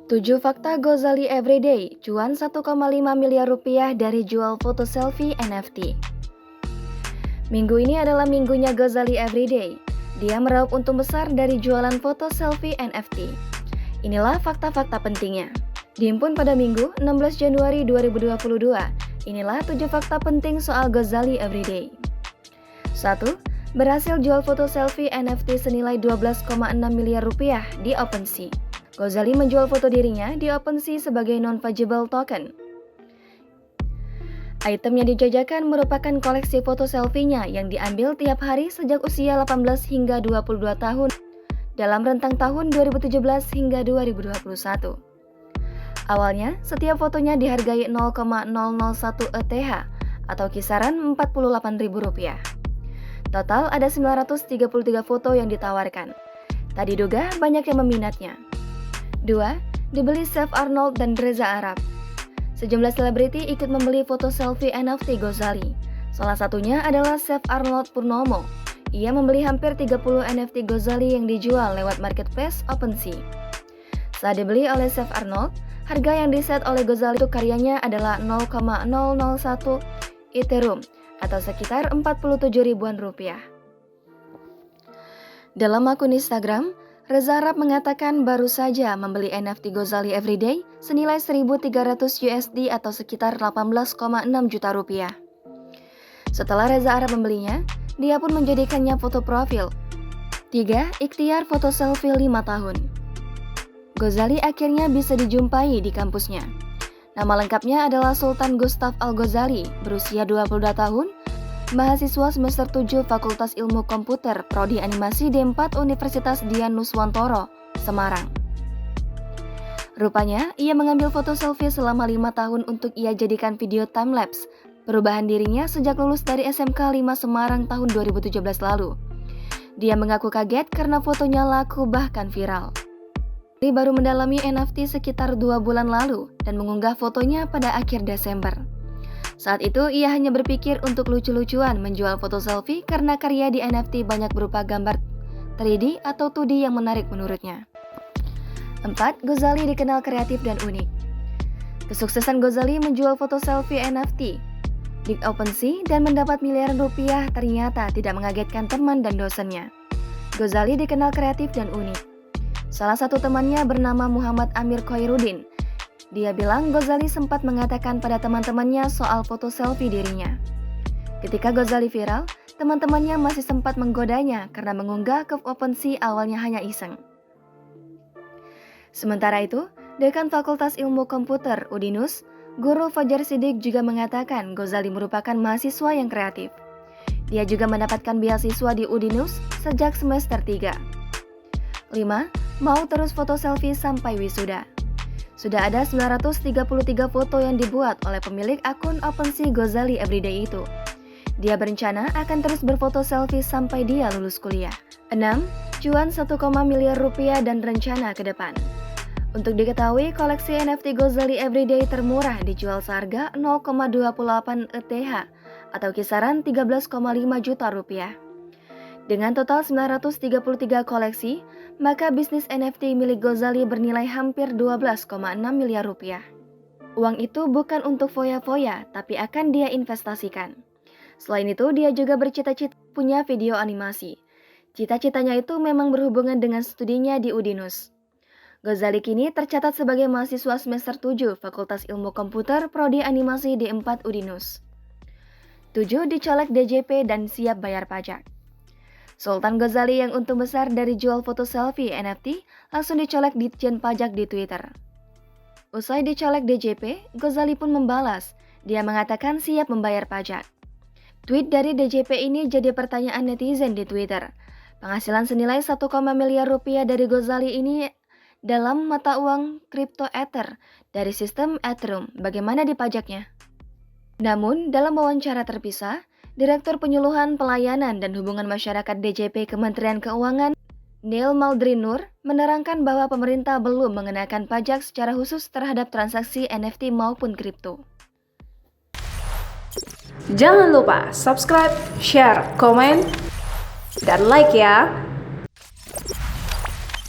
7 fakta Ghazali Everyday, cuan 1,5 miliar rupiah dari jual foto selfie NFT. Minggu ini adalah minggunya Ghazali Everyday. Dia meraup untung besar dari jualan foto selfie NFT. Inilah fakta-fakta pentingnya. Dihimpun pada Minggu 16 Januari 2022. Inilah 7 fakta penting soal Ghazali Everyday. 1. Berhasil jual foto selfie NFT senilai 12,6 miliar rupiah di OpenSea. Ghazali menjual foto dirinya di OpenSea sebagai non-fungible token. Item yang dijajakan merupakan koleksi foto selfie-nya yang diambil tiap hari sejak usia 18 hingga 22 tahun dalam rentang tahun 2017 hingga 2021. Awalnya, setiap fotonya dihargai 0,001 ETH atau kisaran Rp48.000. Total ada 933 foto yang ditawarkan. Tak diduga banyak yang meminatnya. 2. Dibeli Chef Arnold dan Reza Arab. Sejumlah selebriti ikut membeli foto selfie NFT Ghazali. Salah satunya adalah Chef Arnold Purnomo. Ia membeli hampir 30 NFT Ghazali yang dijual lewat marketplace OpenSea. Saat dibeli oleh Chef Arnold, harga yang diset oleh Ghazali untuk karyanya adalah 0,001 Ethereum atau sekitar 47 ribuan rupiah. Dalam akun Instagram, Reza Arab mengatakan baru saja membeli NFT Ghazali Everyday senilai 1.300 USD atau sekitar 18,6 juta rupiah. Setelah Reza Arab membelinya, dia pun menjadikannya foto profil. 3. Ikhtiar foto selfie 5 tahun. Ghazali akhirnya bisa dijumpai di kampusnya. Nama lengkapnya adalah Sultan Gustav Al-Ghazali, berusia 22 tahun, mahasiswa semester 7 Fakultas Ilmu Komputer Prodi Animasi D4 Universitas Dian Nuswantoro, Semarang. Rupanya, ia mengambil foto selfie selama 5 tahun untuk ia jadikan video timelapse perubahan dirinya sejak lulus dari SMK 5 Semarang tahun 2017 lalu. Dia mengaku kaget karena fotonya laku bahkan viral. Dia baru mendalami NFT sekitar 2 bulan lalu dan mengunggah fotonya pada akhir Desember. Saat itu, ia hanya berpikir untuk lucu-lucuan menjual foto selfie karena karya di NFT banyak berupa gambar 3D atau 2D yang menarik menurutnya. 4. Ghazali dikenal kreatif dan unik. Kesuksesan Ghazali menjual foto selfie NFT di OpenSea dan mendapat miliaran rupiah ternyata tidak mengagetkan teman dan dosennya. Ghazali dikenal kreatif dan unik. Salah satu temannya bernama Muhammad Amir Khairuddin. Dia bilang Ghazali sempat mengatakan pada teman-temannya soal foto selfie dirinya. Ketika Ghazali viral, teman-temannya masih sempat menggodanya karena mengunggah ke OpenSea awalnya hanya iseng. Sementara itu, Dekan Fakultas Ilmu Komputer Udinus, Guru Fajar Siddiq juga mengatakan Ghazali merupakan mahasiswa yang kreatif. Dia juga mendapatkan beasiswa di Udinus sejak semester 3. 5. Mau terus foto selfie sampai wisuda. Sudah ada 933 foto yang dibuat oleh pemilik akun OpenSea Ghazali Everyday itu. Dia berencana akan terus berfoto selfie sampai dia lulus kuliah. 6. Cuan 1, miliar rupiah dan rencana ke depan. Untuk diketahui, koleksi NFT Ghazali Everyday termurah dijual seharga 0,28 ETH atau kisaran 13,5 juta rupiah. Dengan total 933 koleksi, maka bisnis NFT milik Ghazali bernilai hampir 12,6 miliar rupiah. Uang itu bukan untuk foya-foya, tapi akan dia investasikan. Selain itu, dia juga bercita-cita punya video animasi. Cita-citanya itu memang berhubungan dengan studinya di Udinus. Ghazali kini tercatat sebagai mahasiswa semester 7 Fakultas Ilmu Komputer Prodi Animasi D4 Udinus. 7. Dicolek DJP dan siap bayar pajak. Sultan Ghazali yang untung besar dari jual foto selfie NFT langsung dicolek Ditjen Pajak di Twitter. Usai dicolek DJP, Ghazali pun membalas. Dia mengatakan siap membayar pajak. Tweet dari DJP ini jadi pertanyaan netizen di Twitter. Penghasilan senilai 1, miliar rupiah dari Ghazali ini dalam mata uang kripto Ether dari sistem Ethereum. Bagaimana dipajaknya? Namun, dalam wawancara terpisah, Direktur Penyuluhan Pelayanan dan Hubungan Masyarakat DJP Kementerian Keuangan, Neil Maldrinur, menerangkan bahwa pemerintah belum mengenakan pajak secara khusus terhadap transaksi NFT maupun kripto. Jangan lupa subscribe, share, komen, dan like ya!